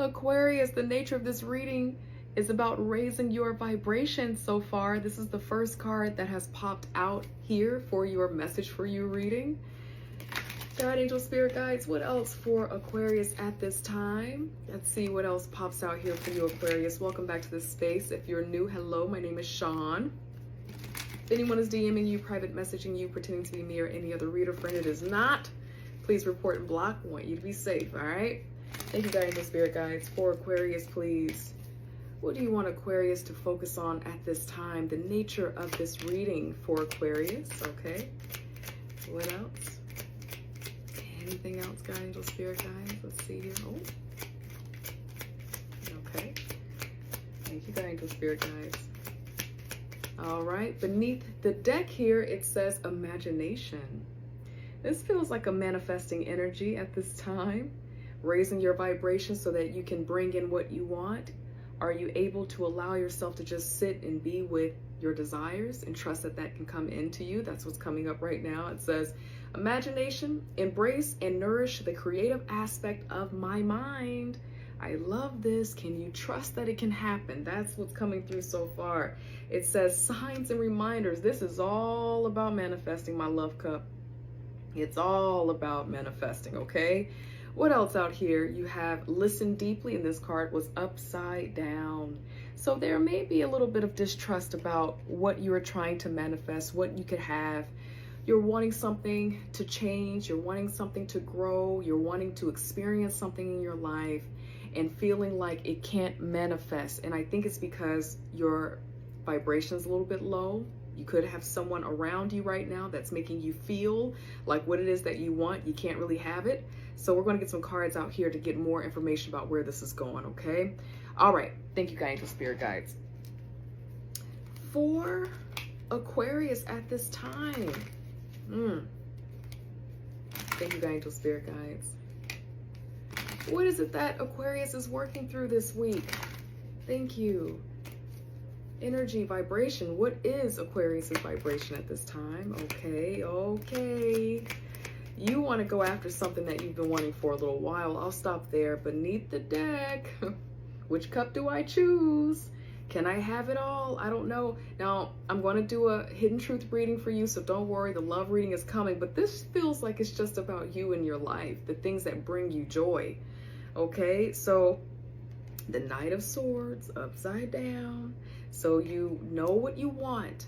Aquarius, the nature of this reading is about raising your vibration so far. This is the first card that has popped out here for your message for you reading. God, angel, spirit guides, what else for Aquarius at this time? Let's see what else pops out here for you, Aquarius. Welcome back to this space. If you're new, hello, my name is Sean. If anyone is DMing you, private messaging you, pretending to be me or any other reader friend, it is not. Please report and block. I want you to be safe, all right? Thank you, God, angel, spirit guides. For Aquarius, please. What do you want Aquarius to focus on at this time? The nature of this reading for Aquarius, okay? What else? Anything else, God, angel, spirit guides? Let's see here. Oh. Okay. Thank you, God, angel, spirit guides. All right. Beneath the deck here, it says imagination. This feels like a manifesting energy at this time. Raising your vibration so that you can bring in what you want. Are you able to allow yourself to just sit and be with your desires and trust that that can come into you? That's what's coming up right now. It says, imagination, embrace and nourish the creative aspect of my mind. I love this. Can you trust that it can happen? That's what's coming through so far. It says signs and reminders. This is all about manifesting, my love cup. It's all about manifesting, okay? What else out here? You have listen deeply, and this card was upside down. So there may be a little bit of distrust about what you are trying to manifest, what you could have. You're wanting something to change. You're wanting something to grow. You're wanting to experience something in your life and feeling like it can't manifest. And I think it's because your vibration is a little bit low. You could have someone around you right now that's making you feel like what it is that you want, you can't really have it. So we're going to get some cards out here to get more information about where this is going, okay? All right. Thank you, God, angel, spirit guides. For Aquarius at this time. Thank you, God, angel, spirit guides. What is it that Aquarius is working through this week? Thank you. Energy, vibration. What is Aquarius's vibration at this time? Okay. You want to go after something that you've been wanting for a little while. I'll stop there. Beneath the deck. Which cup do I choose? Can I have it all? I don't know. Now, I'm going to do a hidden truth reading for you, so don't worry. The love reading is coming. But this feels like it's just about you and your life. The things that bring you joy. Okay, so the Knight of Swords upside down. So you know what you want.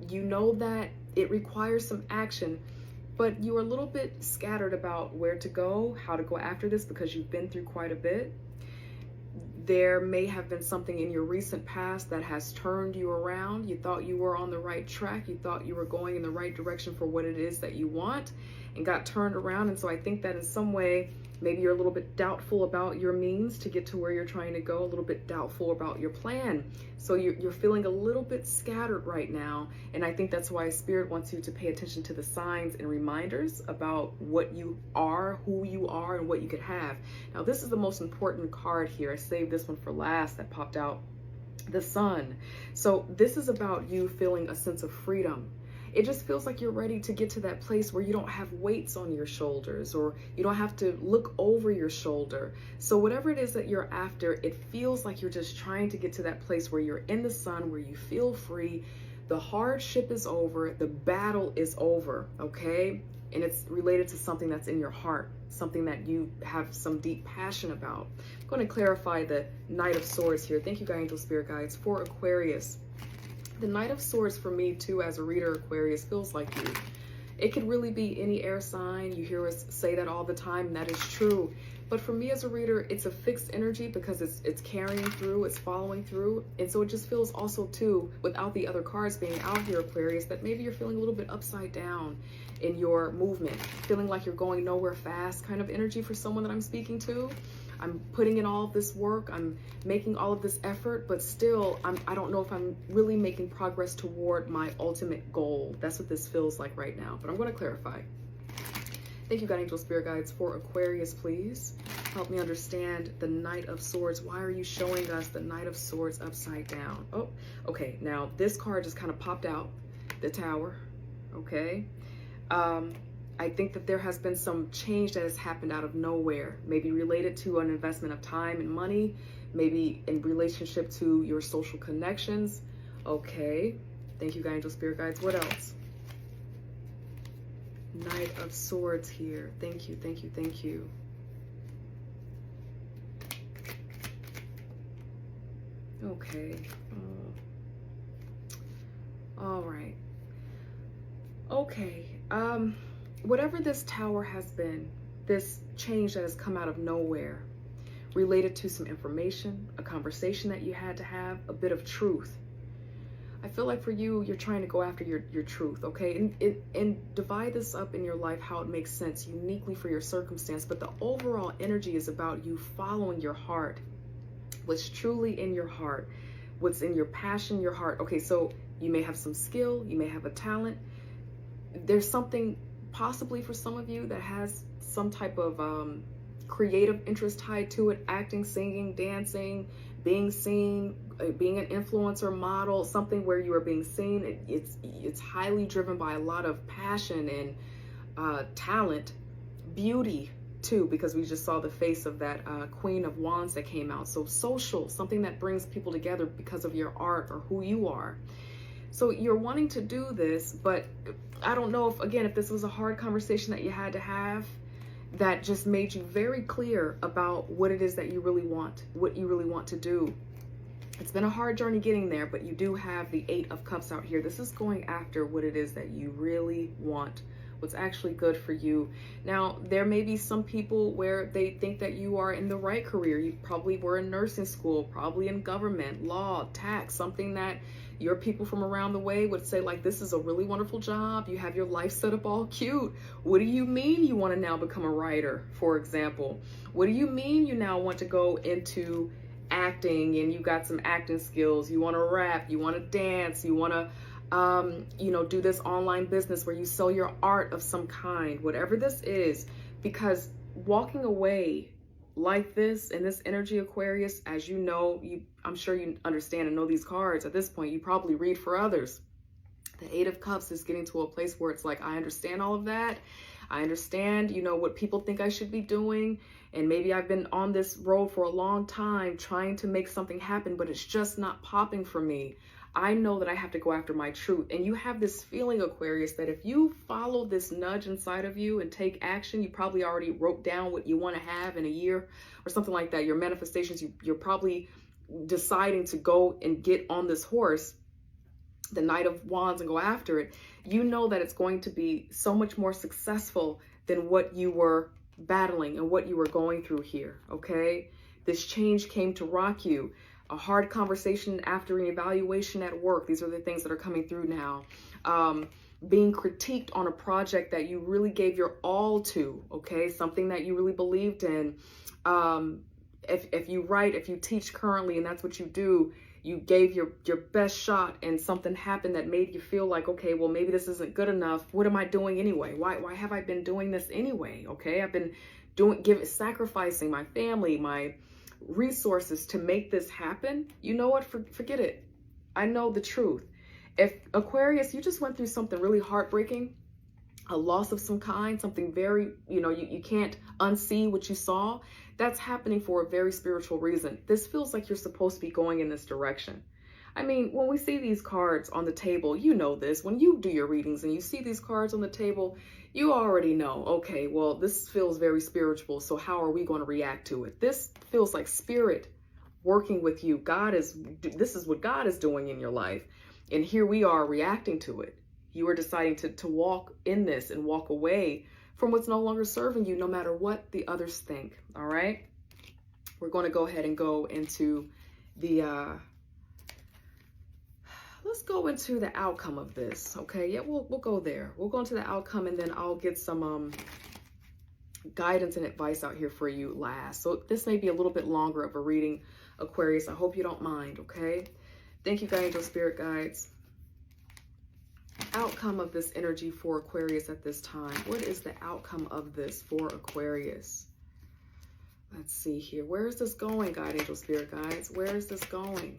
You know that it requires some action, but you are a little bit scattered about where to go, how to go after this, because you've been through quite a bit. There may have been something in your recent past that has turned you around. You thought you were on the right track. You thought you were going in the right direction for what it is that you want, and got turned around. And so I think that in some way, maybe you're a little bit doubtful about your means to get to where you're trying to go, a little bit doubtful about your plan. So you're feeling a little bit scattered right now. And I think that's why Spirit wants you to pay attention to the signs and reminders about what you are, who you are, and what you could have. Now, this is the most important card here. I saved this one for last that popped out, the Sun. So this is about you feeling a sense of freedom. It just feels like you're ready to get to that place where you don't have weights on your shoulders, or you don't have to look over your shoulder. So whatever it is that you're after, it feels like you're just trying to get to that place where you're in the sun, where you feel free. The hardship is over. The battle is over, okay? And it's related to something that's in your heart, something that you have some deep passion about. I'm going to clarify the Knight of Swords here. Thank you, God, angel, spirit guides. For Aquarius, the Knight of Swords for me too, as a reader, Aquarius, feels like you. It could really be any air sign. You hear us say that all the time, and that is true. But for me as a reader, it's a fixed energy because it's carrying through, it's following through. And so it just feels also too, without the other cards being out here, Aquarius, that maybe you're feeling a little bit upside down in your movement, feeling like you're going nowhere fast kind of energy for someone that I'm speaking to. I'm putting in all of this work, I'm making all of this effort, but still, I don't know if I'm really making progress toward my ultimate goal. That's what this feels like right now, but I'm going to clarify. Thank you, God, angel, spirit guides. For Aquarius, please help me understand the Knight of Swords. Why are you showing us the Knight of Swords upside down? Oh, okay. Now, this card just kind of popped out, the Tower, okay? I think that there has been some change that has happened out of nowhere, maybe related to an investment of time and money, maybe in relationship to your social connections. Okay. Thank you, angel spirit guides. What else? Knight of Swords here. Thank you, thank you, thank you. Okay. All right. Okay. Whatever this tower has been, this change that has come out of nowhere, related to some information, a conversation that you had to have, a bit of truth. I feel like for you, you're trying to go after your truth, okay? And divide this up in your life how it makes sense, uniquely for your circumstance. But the overall energy is about you following your heart, what's truly in your heart, what's in your passion, your heart. Okay, so you may have some skill, you may have a talent. There's something possibly for some of you that has some type of creative interest tied to it, acting, singing, dancing, being seen, being an influencer, model, something where you are being seen. It's highly driven by a lot of passion and talent, beauty too, because we just saw the face of that Queen of Wands that came out. So social, something that brings people together because of your art or who you are. So you're wanting to do this, but I don't know if this was a hard conversation that you had to have that just made you very clear about what it is that you really want, what you really want to do. It's been a hard journey getting there, but you do have the 8 of Cups out here. This is going after what it is that you really want, what's actually good for you. Now, there may be some people where they think that you are in the right career. You probably were in nursing school, probably in government, law, tax, something that your people from around the way would say, like, this is a really wonderful job. You have your life set up all cute. What do you mean you want to now become a writer, for example? What do you mean you now want to go into acting and you got some acting skills? You want to rap, you want to dance, you want to do this online business where you sell your art of some kind, whatever this is, because walking away like this in this energy, Aquarius, as you know, I'm sure you understand and know these cards at this point. You probably read for others. The 8 of Cups is getting to a place where it's like, I understand all of that. I understand, what people think I should be doing. And maybe I've been on this road for a long time trying to make something happen, but it's just not popping for me. I know that I have to go after my truth. And you have this feeling, Aquarius, that if you follow this nudge inside of you and take action, you probably already wrote down what you want to have in a year or something like that. Your manifestations, you're probably deciding to go and get on this horse, the Knight of Wands, and go after it. You know that it's going to be so much more successful than what you were battling and what you were going through here, okay? This change came to rock you. A hard conversation after an evaluation at work. These are the things that are coming through now. Being critiqued on a project that you really gave your all to, okay? Something that you really believed in. If you write, if you teach currently, and that's what you do, you gave your best shot and something happened that made you feel like, okay, well, maybe this isn't good enough. What am I doing anyway? Why have I been doing this anyway? Okay, I've been sacrificing my family, my resources to make this happen. You know what? Forget it. I know the truth. If Aquarius, you just went through something really heartbreaking, a loss of some kind, something very, you can't unsee what you saw. That's happening for a very spiritual reason. This feels like you're supposed to be going in this direction. I mean, when we see these cards on the table, you know this. When you do your readings and you see these cards on the table, you already know, okay, well, this feels very spiritual, so how are we going to react to it? This feels like spirit working with you. This is what God is doing in your life. And here we are reacting to it. You are deciding to walk in this and walk away from what's no longer serving you, no matter what the others think, all right? We're going to go ahead and go into the... let's go into the outcome of this, okay? Yeah, we'll go there. We'll go into the outcome, and then I'll get some guidance and advice out here for you last. So this may be a little bit longer of a reading, Aquarius. I hope you don't mind, okay? Thank you, angel spirit guides. Outcome of this energy for Aquarius at this time. What is the outcome of this for Aquarius? Let's see here. Where is this going, angel spirit guides? Where is this going?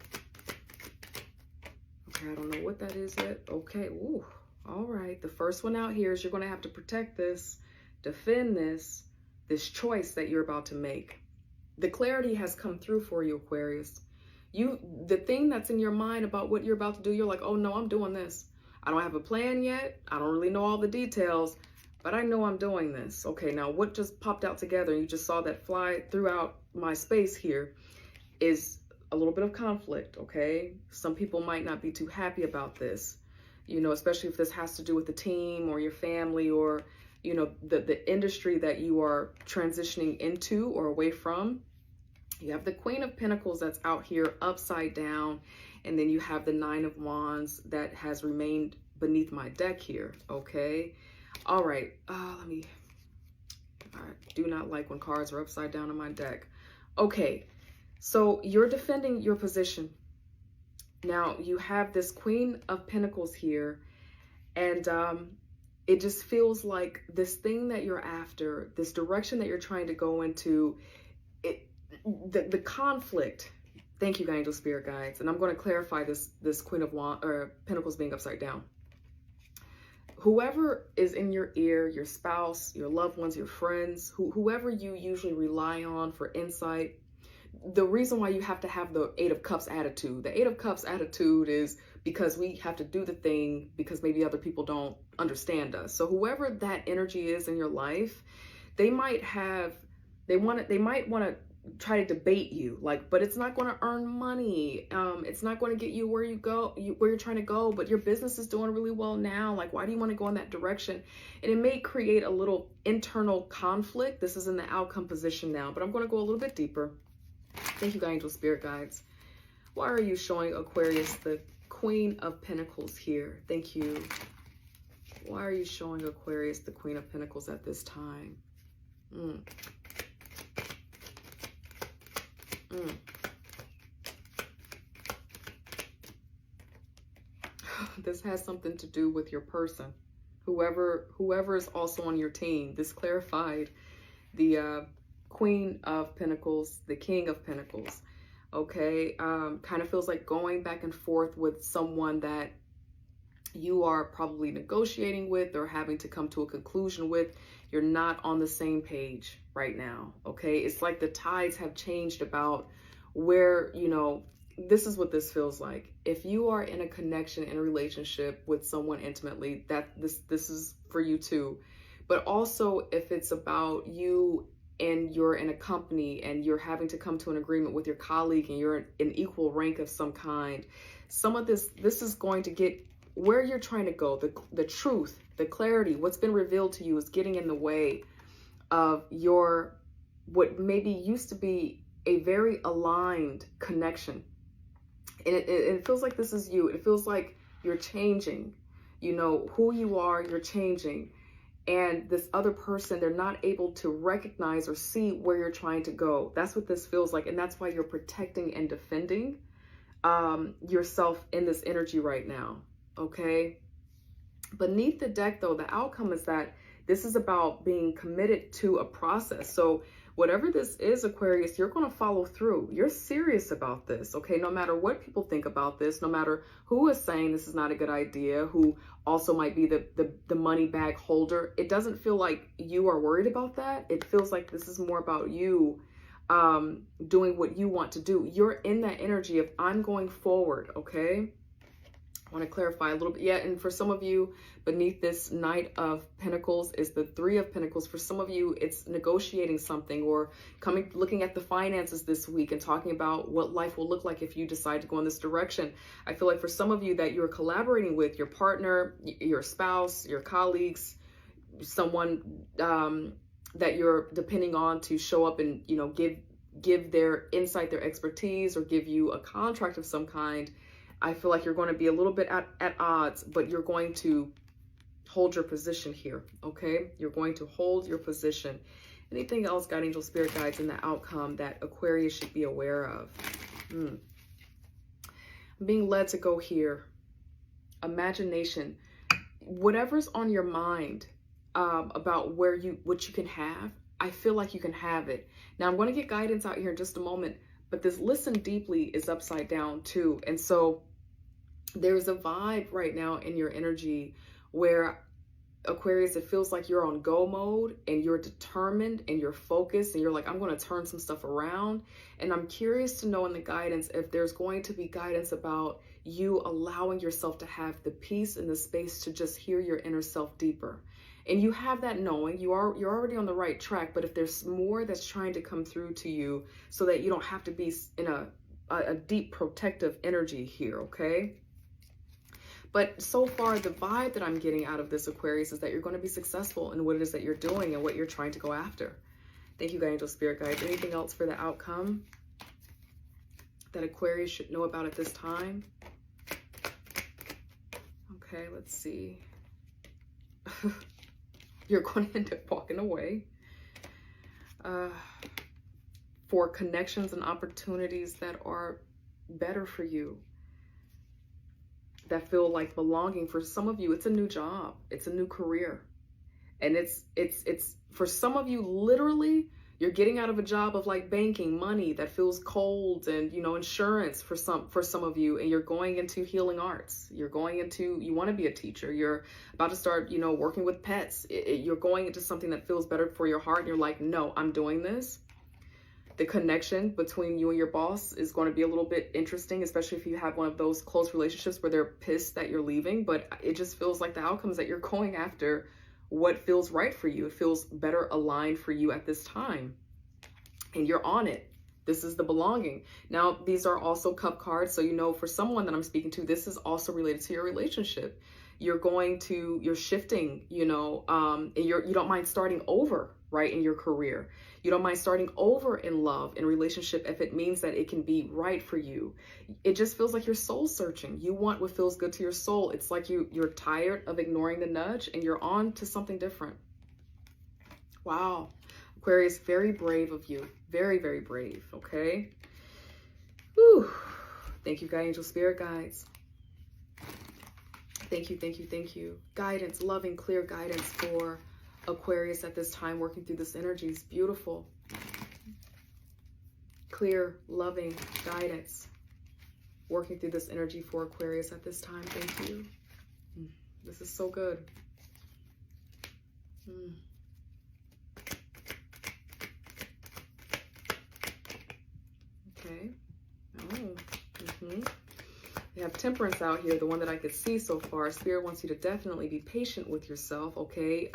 Okay, I don't know what that is yet. Okay, ooh, All right, the first one out here is you're going to have to protect this, defend this choice that you're about to make. The clarity has come through for you, Aquarius. The thing that's in your mind about what you're about to do, you're like, oh no, I'm doing this. I don't have a plan yet. I don't really know all the details, but I know I'm doing this. Okay, now what just popped out together, you just saw that fly throughout my space here, is a little bit of conflict, okay? Some people might not be too happy about this, you know, especially if this has to do with the team or your family or, you know, the industry that you are transitioning into or away from. You have the Queen of Pentacles that's out here upside down, and then you have the Nine of Wands that has remained beneath my deck here, okay? All right, I do not like when cards are upside down on my deck. Okay, so you're defending your position. Now, you have this Queen of Pentacles here, and it just feels like this thing that you're after, this direction that you're trying to go into, the conflict. Thank you, angel spirit guides. And I'm going to clarify this Queen of Pentacles being upside down. Whoever is in your ear, your spouse, your loved ones, your friends, whoever you usually rely on for insight, the reason why you have to have the Eight of Cups attitude. The Eight of Cups attitude is because we have to do the thing because maybe other people don't understand us. So whoever that energy is in your life, they might might want to try to debate you, like, but it's not going to earn money. It's not going to get you where you're trying to go, but your business is doing really well now. Like, why do you want to go in that direction? And it may create a little internal conflict. This is in the outcome position now, but I'm going to go a little bit deeper. Thank you, angel spirit guides. Why are you showing Aquarius the Queen of Pentacles here? Thank you. Why are you showing Aquarius the Queen of Pentacles at this time? This has something to do with your person. Whoever is also on your team. This clarified the Queen of Pentacles, the King of Pentacles. Okay, kind of feels like going back and forth with someone that you are probably negotiating with or having to come to a conclusion with. You're not on the same page right now. Okay, it's like the tides have changed about where, you know, this is what this feels like. If you are in a connection, in a relationship with someone intimately, that this is for you too. But also if it's about you and you're in a company and you're having to come to an agreement with your colleague and you're in equal rank of some kind, some of this is going to get where you're trying to go. The truth, the clarity, what's been revealed to you is getting in the way of your, what maybe used to be a very aligned connection. And it feels like this is you. It feels like you're changing, you know, who you are, you're changing. And this other person, they're not able to recognize or see where you're trying to go. That's what this feels like. And that's why you're protecting and defending yourself in this energy right now. Okay. Beneath the deck, though, the outcome is that this is about being committed to a process. So whatever this is, Aquarius, you're going to follow through. You're serious about this, okay? No matter what people think about this, no matter who is saying this is not a good idea, who also might be the money bag holder, it doesn't feel like you are worried about that. It feels like this is more about you doing what you want to do. You're in that energy of I'm going forward, okay? I want to clarify a little bit. Yeah, and for some of you, beneath this Knight of Pentacles is the Three of Pentacles. For some of you, it's negotiating something or looking at the finances this week and talking about what life will look like if you decide to go in this direction. I feel like for some of you that you're collaborating with your partner, your spouse, your colleagues, someone that you're depending on to show up and, you know, give their insight, their expertise, or give you a contract of some kind. I feel like you're going to be a little bit at odds, but you're going to hold your position here, okay? You're going to hold your position. Anything else, God, angel, spirit guides, in the outcome that Aquarius should be aware of? I'm being led to go here. Imagination. Whatever's on your mind about what you can have, I feel like you can have it. Now, I'm going to get guidance out here in just a moment, but this listen deeply is upside down too. And so there's a vibe right now in your energy where Aquarius, it feels like you're on go mode and you're determined and you're focused and you're like, I'm going to turn some stuff around. And I'm curious to know in the guidance if there's going to be guidance about you allowing yourself to have the peace and the space to just hear your inner self deeper. And you have that knowing, you're already on the right track, but if there's more that's trying to come through to you so that you don't have to be in a deep protective energy here, okay? But so far, the vibe that I'm getting out of this, Aquarius, is that you're going to be successful in what it is that you're doing and what you're trying to go after. Thank you, Angel Spirit Guides. Anything else for the outcome that Aquarius should know about at this time? Okay, let's see. You're going to end up walking away for connections and opportunities that are better for you, that feel like belonging. For some of you, it's a new job, it's a new career, and it's for some of you, literally, you're getting out of a job of like banking, money that feels cold, and insurance for some of you, and you're going into healing arts. You want to be a teacher. You're about to start, working with pets. You're going into something that feels better for your heart, and you're like, no, I'm doing this. The connection between you and your boss is going to be a little bit interesting, especially if you have one of those close relationships where they're pissed that you're leaving. But it just feels like the outcome is that you're going after what feels right for you. It feels better aligned for you at this time. And you're on it. This is the belonging. Now, these are also cup cards. So, for someone that I'm speaking to, this is also related to your relationship. You're shifting, and you don't mind starting over, right, in your career. You don't mind starting over in love, in relationship, if it means that it can be right for you. It just feels like you're soul searching. You want what feels good to your soul. It's like you're tired of ignoring the nudge and you're on to something different. Wow. Aquarius, very brave of you. Very, very brave, okay? Whew. Thank you, Angel Spirit Guides. Thank you, thank you, thank you. Guidance, loving, clear guidance for Aquarius at this time, working through this energy is beautiful. Clear, loving guidance, working through this energy for Aquarius at this time. Thank you. This is so good. Okay. You have Temperance out here, the one that I could see so far. Spirit wants you to definitely be patient with yourself, okay?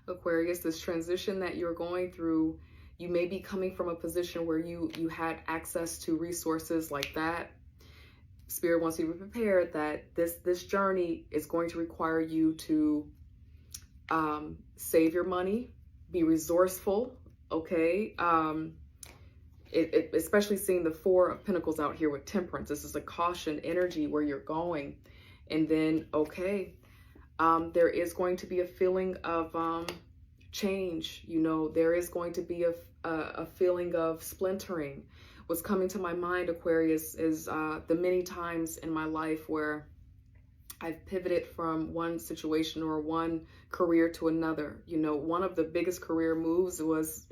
Aquarius, this transition that you're going through, you may be coming from a position where you had access to resources like that. Spirit wants you to be prepared that this journey is going to require you to save your money, be resourceful, okay? Especially seeing the Four of Pentacles out here with Temperance. This is a caution energy where you're going. And then, okay, there is going to be a feeling of change. There is going to be a feeling of splintering. What's coming to my mind, Aquarius, is the many times in my life where I've pivoted from one situation or one career to another. One of the biggest career moves was,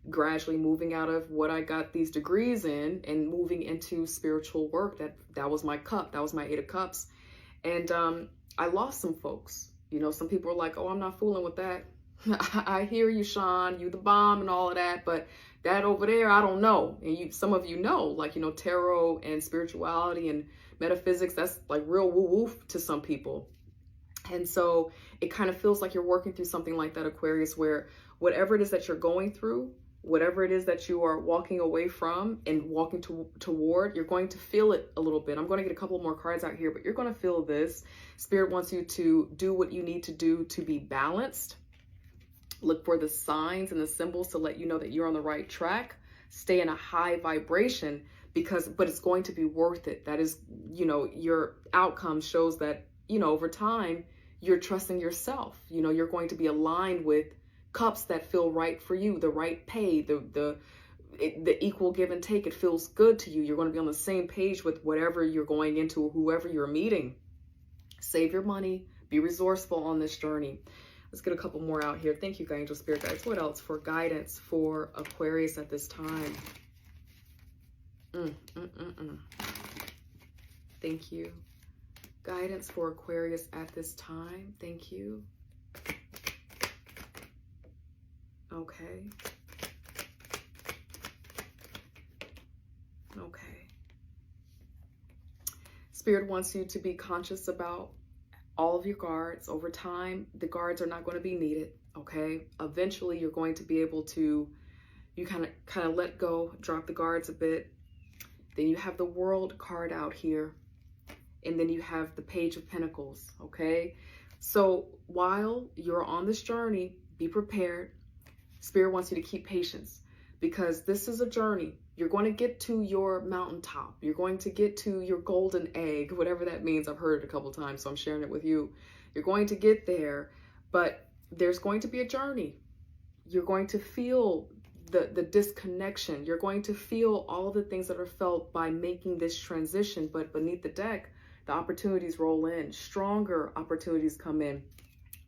gradually moving out of what I got these degrees in and moving into spiritual work. That was my cup. That was my Eight of Cups. And I lost some folks. Some people are like, oh, I'm not fooling with that. I hear you, Sean, you the bomb and all of that, but that over there, I don't know. And some of you know, like, tarot and spirituality and metaphysics, that's like real woo-woo to some people. And so it kind of feels like you're working through something like that, Aquarius, where whatever it is that you're going through, whatever it is that you are walking away from and walking toward, you're going to feel it a little bit. I'm going to get a couple more cards out here, but you're going to feel this. Spirit wants you to do what you need to do to be balanced. Look for the signs and the symbols to let you know that you're on the right track. Stay in a high vibration but it's going to be worth it. That is, your outcome shows that, over time, you're trusting yourself. You're going to be aligned with cups that feel right for you, the right pay, the equal give and take. It feels good to you. You're going to be on the same page with whatever you're going into, whoever you're meeting. Save your money, be resourceful on this journey. Let's get a couple more out here. Thank you, Angel Spirit Guides. What else for guidance for Aquarius at this time? Thank you. Guidance for Aquarius at this time. Thank you. Okay. Okay. Spirit wants you to be conscious about all of your guards. Over time, the guards are not going to be needed. Okay. Eventually, you're going to be able to, you kind of let go, drop the guards a bit. Then you have the World card out here. And then you have the Page of Pentacles. Okay. So while you're on this journey, be prepared. Spirit wants you to keep patience, because this is a journey. You're going to get to your mountaintop. You're going to get to your golden egg, whatever that means. I've heard it a couple times, so I'm sharing it with you. You're going to get there, but there's going to be a journey. You're going to feel the disconnection. You're going to feel all the things that are felt by making this transition, but beneath the deck, the opportunities roll in. Stronger opportunities come in.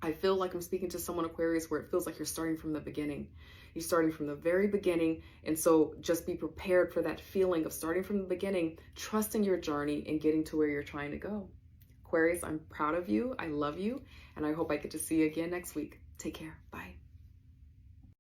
I feel like I'm speaking to someone, Aquarius, where it feels like you're starting from the beginning. You're starting from the very beginning. And so just be prepared for that feeling of starting from the beginning, trusting your journey and getting to where you're trying to go. Aquarius, I'm proud of you. I love you. And I hope I get to see you again next week. Take care. Bye.